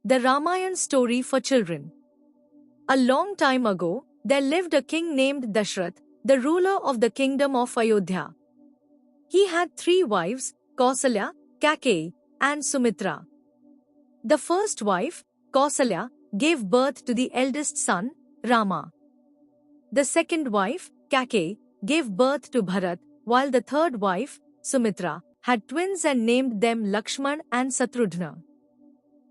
The Ramayana story for children. A long time ago, there lived a king named Dashrath, the ruler of the kingdom of Ayodhya. He had 3 wives, Kausalya, Kaikeyi, and Sumitra. The first wife, Kausalya, gave birth to the eldest son, Rama. The second wife, Kaikeyi, gave birth to Bharat, while the third wife, Sumitra, had twins and named them Lakshman and Satrudhna.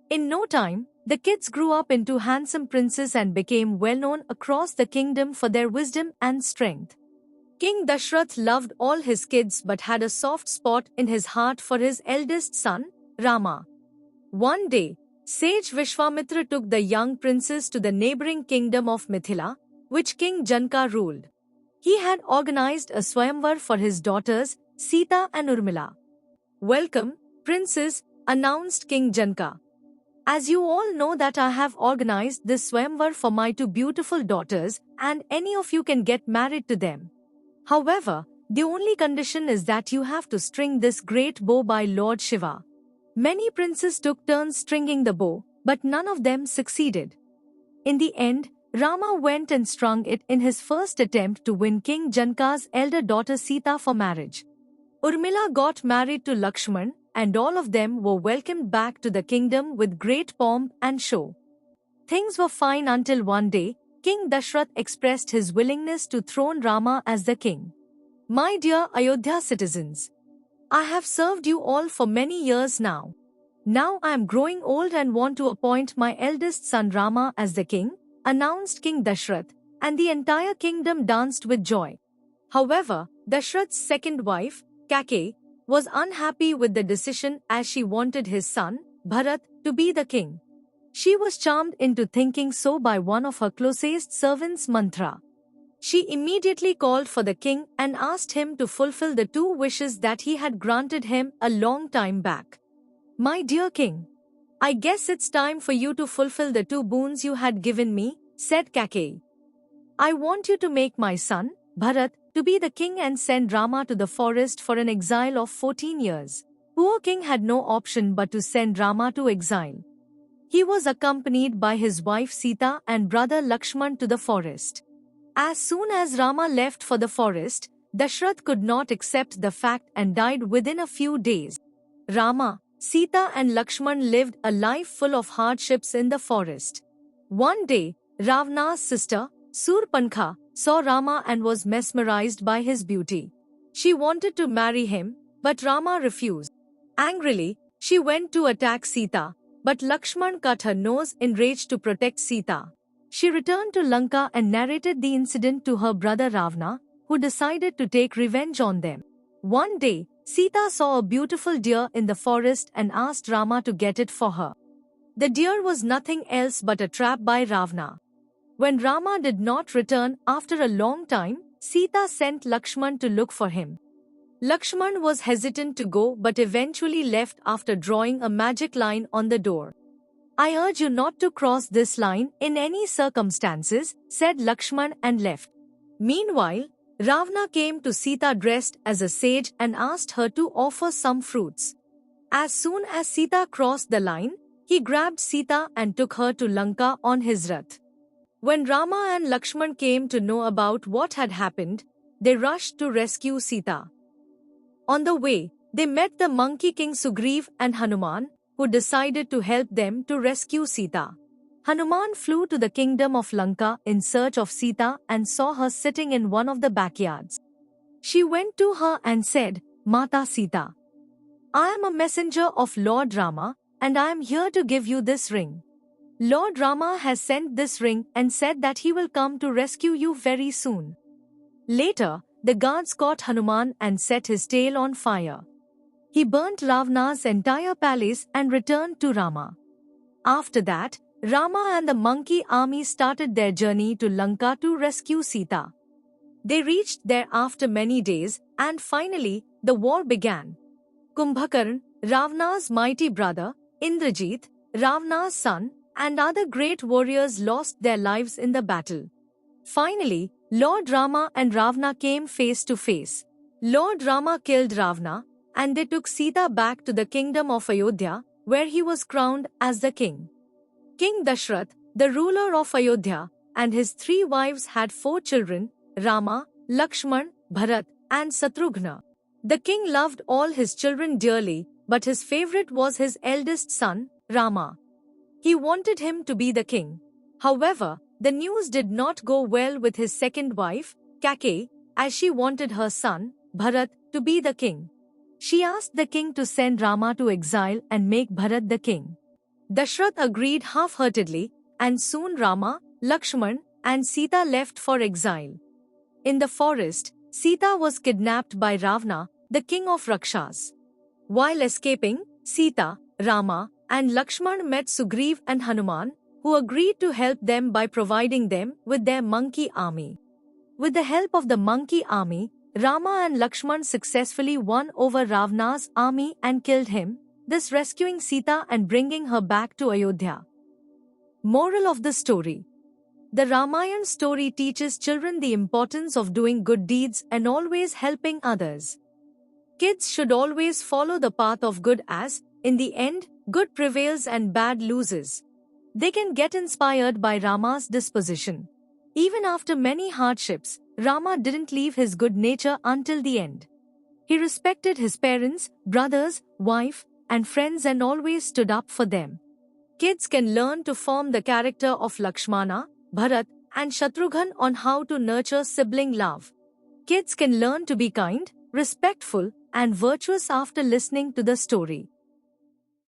In no time, the kids grew up into handsome princes and became well known across the kingdom for their wisdom and strength. King Dashrath loved all his kids but had a soft spot in his heart for his eldest son, Rama. One day, sage Vishwamitra took the young princes to the neighboring kingdom of Mithila, which King Janaka ruled. He had organized a Swayamvar for his daughters, Sita and Urmila. "Welcome, princes," announced King Janaka. "As you all know that I have organized this Swayamvar for my 2 beautiful daughters, and any of you can get married to them. However, the only condition is that you have to string this great bow by Lord Shiva." Many princes took turns stringing the bow, but none of them succeeded. In the end, Rama went and strung it in his first attempt to win King Janaka's elder daughter Sita for marriage. Urmila got married to Lakshman, and all of them were welcomed back to the kingdom with great pomp and show. Things were fine until one day, King Dashrath expressed his willingness to throne Rama as the king. "My dear Ayodhya citizens, I have served you all for many years now. Now I am growing old and want to appoint my eldest son Rama as the king," announced King Dashrath, and the entire kingdom danced with joy. However, Dashrath's second wife, Kaikeyi, was unhappy with the decision as she wanted his son, Bharat, to be the king. She was charmed into thinking so by one of her closest servants, Manthra. She immediately called for the king and asked him to fulfill the 2 wishes that he had granted him a long time back. "My dear king, I guess it's time for you to fulfill the 2 boons you had given me," said Kaikeyi. "I want you to make my son, Bharat, to be the king and send Rama to the forest for an exile of 14 years. Poor king had no option but to send Rama to exile. He was accompanied by his wife Sita and brother Lakshman to the forest. As soon as Rama left for the forest, Dashrath could not accept the fact and died within a few days. Rama, Sita and Lakshman lived a life full of hardships in the forest. One day, Ravana's sister, Surpankha, saw Rama and was mesmerized by his beauty. She wanted to marry him, but Rama refused. Angrily, she went to attack Sita, but Lakshman cut her nose in rage to protect Sita. She returned to Lanka and narrated the incident to her brother Ravana, who decided to take revenge on them. One day, Sita saw a beautiful deer in the forest and asked Rama to get it for her. The deer was nothing else but a trap by Ravana. When Rama did not return after a long time, Sita sent Lakshman to look for him. Lakshman was hesitant to go but eventually left after drawing a magic line on the door. "I urge you not to cross this line in any circumstances," said Lakshman and left. Meanwhile, Ravana came to Sita dressed as a sage and asked her to offer some fruits. As soon as Sita crossed the line, he grabbed Sita and took her to Lanka on his rath. When Rama and Lakshman came to know about what had happened, they rushed to rescue Sita. On the way, they met the monkey king Sugriv and Hanuman, who decided to help them to rescue Sita. Hanuman flew to the kingdom of Lanka in search of Sita and saw her sitting in one of the backyards. She went to her and said, "Mata Sita, I am a messenger of Lord Rama, and I am here to give you this ring. Lord Rama has sent this ring and said that he will come to rescue you very soon." Later, the guards caught Hanuman and set his tail on fire. He burnt Ravana's entire palace and returned to Rama. After that, Rama and the monkey army started their journey to Lanka to rescue Sita. They reached there after many days, and finally, the war began. Kumbhakarna, Ravana's mighty brother, Indrajit, Ravana's son, and other great warriors lost their lives in the battle. Finally, Lord Rama and Ravana came face to face. Lord Rama killed Ravana, and they took Sita back to the kingdom of Ayodhya, where he was crowned as the king. King Dashrath, the ruler of Ayodhya, and his 3 wives had 4 children, Rama, Lakshman, Bharat, and Satrughna. The king loved all his children dearly, but his favorite was his eldest son, Rama. He wanted him to be the king. However, the news did not go well with his second wife, Kaikeyi, as she wanted her son, Bharat, to be the king. She asked the king to send Rama to exile and make Bharat the king. Dashrath agreed half-heartedly, and soon Rama, Lakshman, and Sita left for exile. In the forest, Sita was kidnapped by Ravana, the king of Rakshas. While escaping, Sita, Rama, and Lakshman met Sugriv and Hanuman, who agreed to help them by providing them with their monkey army. With the help of the monkey army, Rama and Lakshman successfully won over Ravana's army and killed him, thus rescuing Sita and bringing her back to Ayodhya. Moral of the story: the Ramayana story teaches children the importance of doing good deeds and always helping others. Kids should always follow the path of good as, in the end, good prevails and bad loses. They can get inspired by Rama's disposition. Even after many hardships, Rama didn't leave his good nature until the end. He respected his parents, brothers, wife, and friends and always stood up for them. Kids can learn to form the character of Lakshmana, Bharat, and Shatrughan on how to nurture sibling love. Kids can learn to be kind, respectful, and virtuous after listening to the story.